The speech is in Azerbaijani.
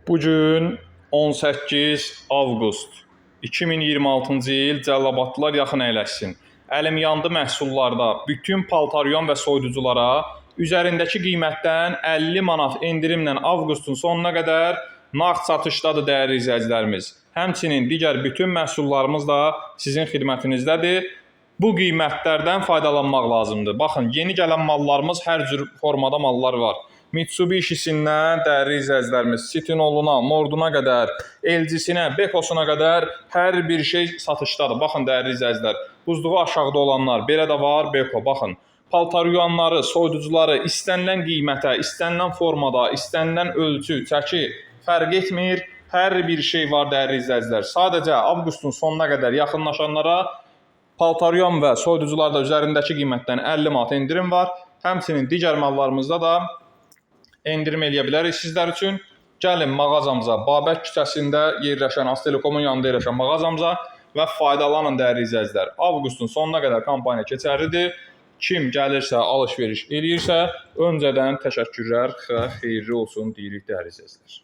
Bugün 18 avqust 2026-cı il Cəlilabadlılar yaxın əyləşsin. Əlim yandı məhsullarda bütün paltaryon və soyuduculara üzərindəki qiymətdən 50 manat endirimlə avqustun sonuna qədər nağd satışdadır dəyərli izləyicilərimiz. Həmçinin digər bütün məhsullarımız da sizin xidmətinizdədir. Bu qiymətlərdən faydalanmaq lazımdır. Baxın, yeni gələn mallarımız hər cür formada mallar var. Mitsubishi-sindən dəyərli izləyicilərimiz, Citinoluna, Norduna qədər, LG-sinə, Bekosuna qədər hər bir şey satışdadır. Baxın dəyərli izləyicilər, buzluğu aşağıda olanlar, belə də var Beko. Baxın, paltaryanları, soyuducuları istənilən qiymətə, istənilən formada, istənilən ölçü, çəki fərq etmir. Hər bir şey var dəyərli izləyicilər. Sadəcə avqustun sonuna qədər yaxınlaşanlara paltaryan və soyuducularda üzərindəki qiymətdən 50 manat endirim var. Həmçinin digər mallarımızda da endirim eləyə bilərik sizlər üçün. Gəlin mağazamıza, Babək küçəsində yerləşən, Aztelekomun yanında yerləşən mağazamıza və faydalanın dəyərli izləyicilər. Avqustun sonuna qədər kampaniya keçərlidir. Kim gəlirsə, alış-veriş eləyirsə, öncədən təşəkkürlər, xeyirli olsun deyirik dəyərli izləyicilər.